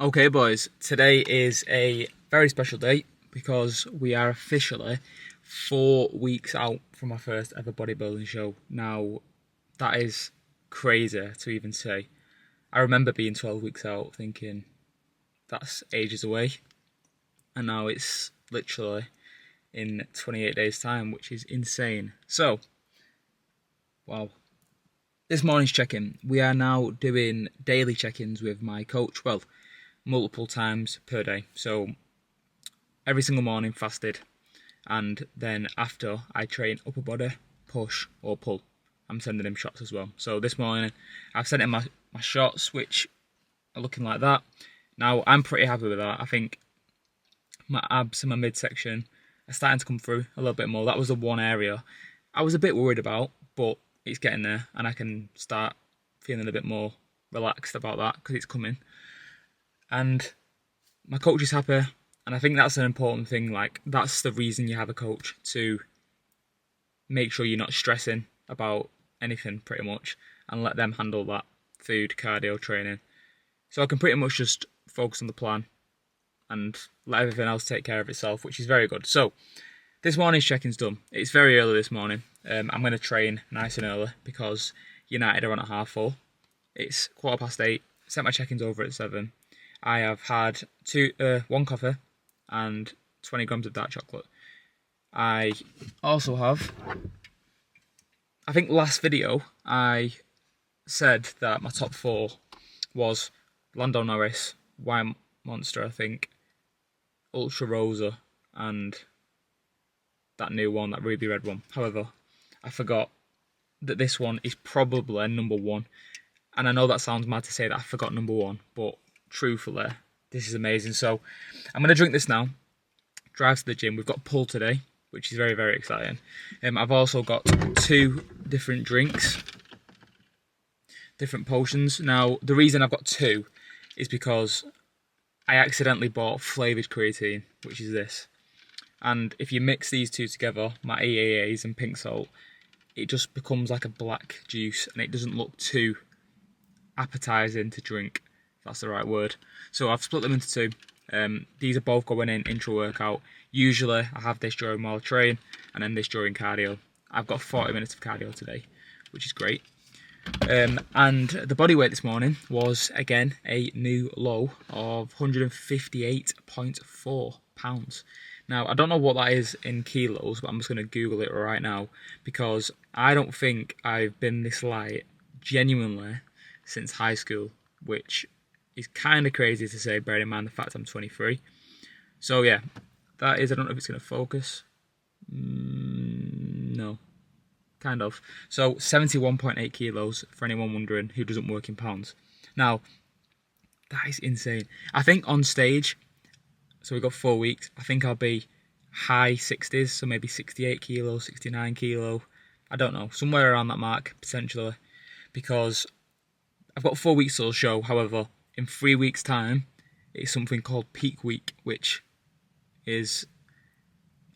Okay boys, today is a very special day because we are officially 4 weeks out from our first ever bodybuilding show. Now, that is crazy to even say. I remember being 12 weeks out thinking that's ages away, and now it's literally in 28 days time, which is insane. So, wow. This morning's check-in, we are now doing daily check-ins with my coach, well, multiple times per day. So every single morning fasted, and then after I train upper body, push or pull. I'm sending him shots as well. So this morning I've sent him my shots, which are looking like that. Now I'm pretty happy with that. I think my abs and my midsection are starting to come through a little bit more. That was the one area I was a bit worried about, but it's getting there, and I can start feeling a bit more relaxed about that because it's coming. And my coach is happy, and I think that's an important thing. Like, that's the reason you have a coach, to make sure you're not stressing about anything pretty much, and let them handle that food, cardio, training. So I can pretty much just focus on the plan and let everything else take care of itself, which is very good. So this morning's check-in's done. It's very early this morning. I'm going to train nice and early because United are on at 4:30. It's 8:15. Set my check-ins over at 7. I have had one coffee and 20 grams of dark chocolate. I also have, I think last video I said that my top 4 was Lando Norris, White Monster, I think, Ultra Rosa, and that new one, that ruby red one. However, I forgot that this one is probably number 1. And I know that sounds mad to say that I forgot number 1, but truthfully, this is amazing. So I'm going to drink this now, drive to the gym. We've got pull today, which is very, very exciting. I've also got 2 different drinks, different potions. Now, the reason I've got 2 is because I accidentally bought flavoured creatine, which is this. And if you mix these 2 together, my EAAs and pink salt, it just becomes like a black juice, and it doesn't look too appetizing to drink, if that's the right word. So I've split them into 2. These are both going in intra-workout. Usually I have this during while I train, and then this during cardio. I've got 40 minutes of cardio today, which is great. And the body weight this morning was, again, a new low of 158.4 pounds. Now, I don't know what that is in kilos, but I'm just going to Google it right now, because I don't think I've been this light, genuinely, since high school, which is kind of crazy to say, bearing in mind the fact I'm 23. So yeah, that is, I don't know if it's going to focus. No, kind of. So 71.8 kilos, for anyone wondering who doesn't work in pounds. Now, that is insane. I think on stage, so we've got 4 weeks, I think I'll be high 60s, so maybe 68 kilo, 69 kilo. I don't know, somewhere around that mark, potentially, because I've got 4 weeks till the show. However, in 3 weeks' time, it's something called peak week, which is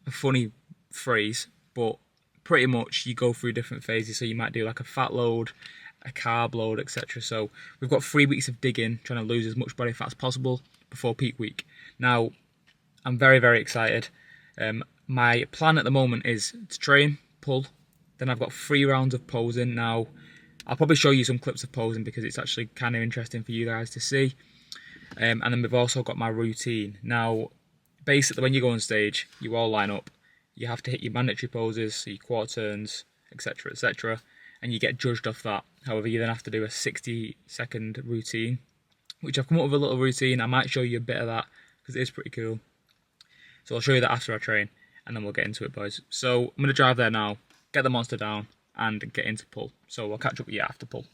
a funny phrase, but pretty much you go through different phases. So you might do like a fat load, a carb load, etc. So we've got 3 weeks of digging, trying to lose as much body fat as possible before peak week. Now, I'm very, very excited. My plan at the moment is to train, pull, then I've got 3 rounds of posing. Now, I'll probably show you some clips of posing because it's actually kind of interesting for you guys to see. And then we've also got my routine. Now, basically, when you go on stage, you all line up. You have to hit your mandatory poses, so your quarter turns, etc., etc., and you get judged off that. However, you then have to do a 60-second routine, which I've come up with a little routine. I might show you a bit of that because it is pretty cool. So I'll show you that after I train, and then we'll get into it, boys. So I'm going to drive there now, get the monster down, and get into pull. So I'll catch up with you after pull.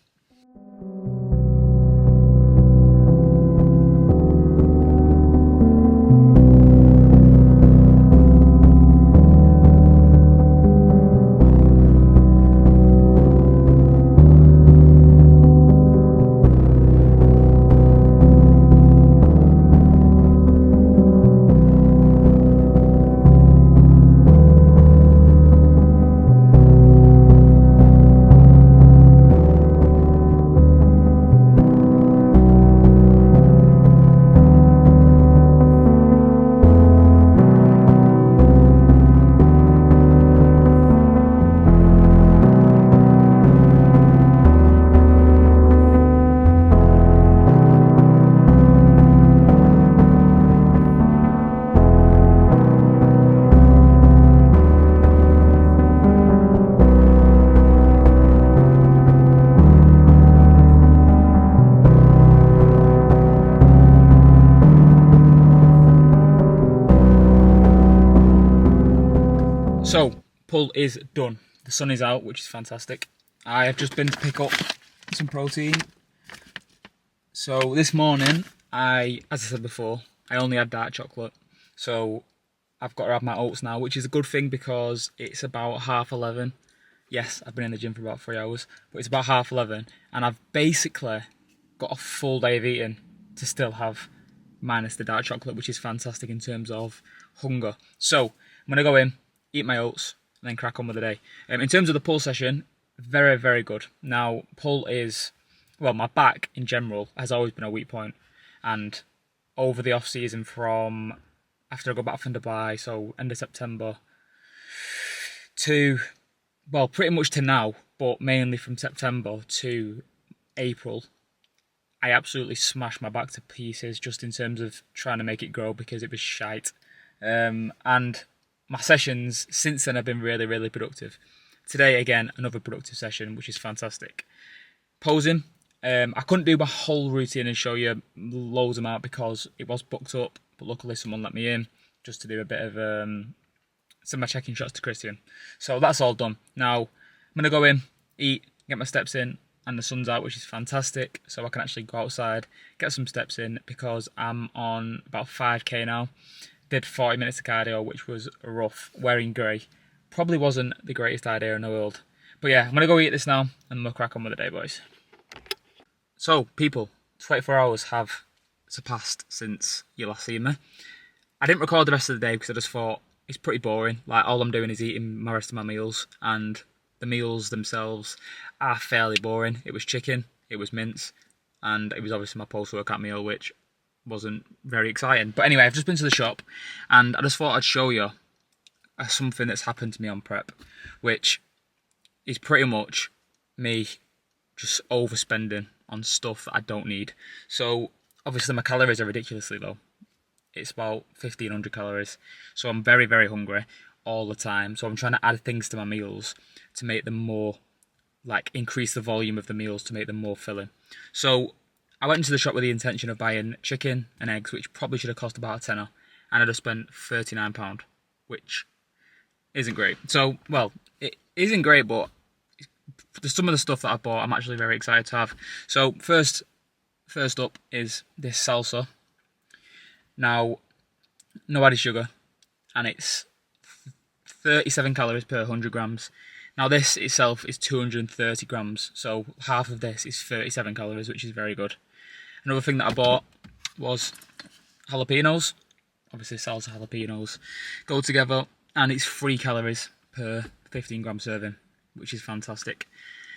So, pull is done. The sun is out, which is fantastic. I have just been to pick up some protein. So this morning, as I said before, I only had dark chocolate. So I've got to have my oats now, which is a good thing because it's about 11:30. Yes, I've been in the gym for about 3 hours, but it's about 11:30, and I've basically got a full day of eating to still have, minus the dark chocolate, which is fantastic in terms of hunger. So I'm going to go in, eat my oats, and then crack on with the day. In terms of the pull session, very, very good. Now, pull is, well, my back in general has always been a weak point, and over the off season from after I got back from Dubai, so end of September to, well, pretty much to now, but mainly from September to April, I absolutely smashed my back to pieces just in terms of trying to make it grow because it was shite. And my sessions since then have been really, really productive. Today, again, another productive session, which is fantastic. Posing, I couldn't do my whole routine and show you loads of them out because it was booked up, but luckily someone let me in just to do a bit of some of my checking shots to Christian. So that's all done. Now, I'm going to go in, eat, get my steps in, and the sun's out, which is fantastic, so I can actually go outside, get some steps in, because I'm on about 5k now. Did 40 minutes of cardio, which was rough, wearing grey. Probably wasn't the greatest idea in the world. But yeah, I'm going to go eat this now, and we'll crack on with the day, boys. So, people, 24 hours have surpassed since you last seen me. I didn't record the rest of the day because I just thought it's pretty boring. Like, all I'm doing is eating my rest of my meals, and the meals themselves are fairly boring. It was chicken, it was mince, and it was obviously my post-workout meal, which wasn't very exciting. But anyway, I've just been to the shop, and I just thought I'd show you something that's happened to me on prep, which is pretty much me just overspending on stuff that I don't need. So obviously my calories are ridiculously low. It's about 1,500 calories. So I'm very, very hungry all the time. So I'm trying to add things to my meals to make them more, like, increase the volume of the meals to make them more filling. So I went into the shop with the intention of buying chicken and eggs, which probably should have cost about a tenner, and I just spent £39, which isn't great. So, well, it isn't great, but some of the stuff that I bought I'm actually very excited to have. So first up is this salsa. Now, no added sugar, and it's 37 calories per 100 grams. Now this itself is 230 grams, so half of this is 37 calories, which is very good. Another thing that I bought was jalapenos. Obviously salsa jalapenos go together, and it's 3 calories per 15 gram serving, which is fantastic.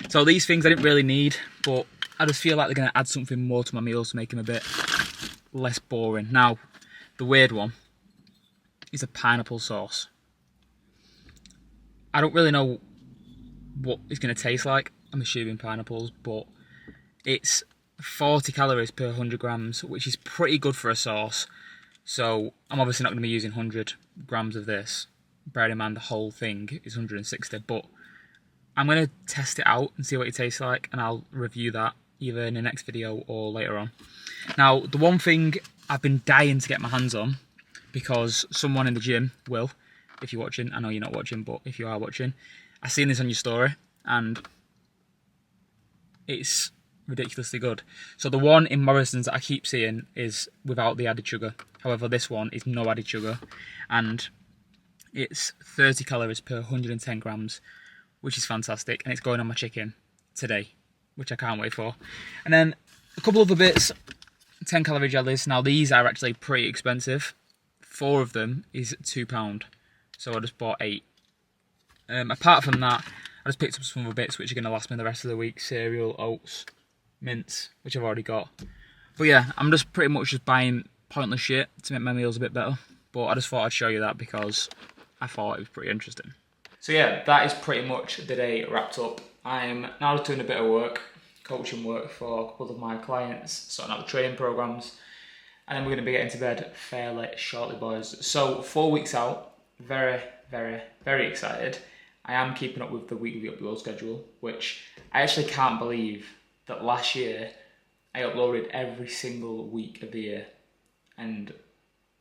So these things I didn't really need, but I just feel like they're going to add something more to my meals to make them a bit less boring. Now, the weird one is a pineapple sauce. I don't really know what it's going to taste like. I'm assuming pineapples, but it's 40 calories per 100 grams, which is pretty good for a sauce. So I'm obviously not going to be using 100 grams of this. Bear in mind the whole thing is 160, but I'm going to test it out and see what it tastes like, and I'll review that either in the next video or later on. Now, the one thing I've been dying to get my hands on, because someone in the gym will, if you're watching, I know you're not watching, but if you are watching, I've seen this on your story, and it's ridiculously good. So the one in Morrison's that I keep seeing is without the added sugar. However, this one is no added sugar, and it's 30 calories per 110 grams, which is fantastic, and it's going on my chicken today, which I can't wait for. And then a couple other bits, 10 calorie jellies. Now these are actually pretty expensive. 4 of them is £2, so I just bought 8. Apart from that, I just picked up some other bits which are going to last me the rest of the week. Cereal, oats, mince, which I've already got. But yeah, I'm just pretty much just buying pointless shit to make my meals a bit better. But I just thought I'd show you that because I thought it was pretty interesting. So yeah, that is pretty much the day wrapped up. I'm now doing a bit of work, coaching work for a couple of my clients, sorting out the training programs, and then we're going to be getting to bed fairly shortly, boys. So 4 weeks out, very, very, very excited. I am keeping up with the weekly upload schedule, which I actually can't believe that last year I uploaded every single week of the year, and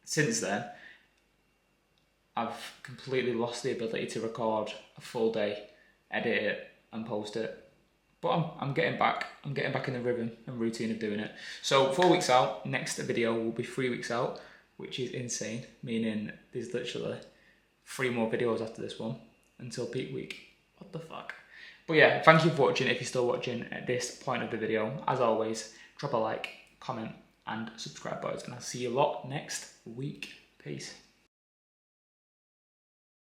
since then I've completely lost the ability to record a full day, edit it and post it. But I'm getting back. I'm getting back in the rhythm and routine of doing it. So 4 weeks out, next video will be 3 weeks out, which is insane, meaning there's literally 3 more videos after this one until peak week. What the fuck? But yeah, thank you for watching. If you're still watching at this point of the video, as always, drop a like, comment and subscribe, boys, and I'll see you lot next week. Peace.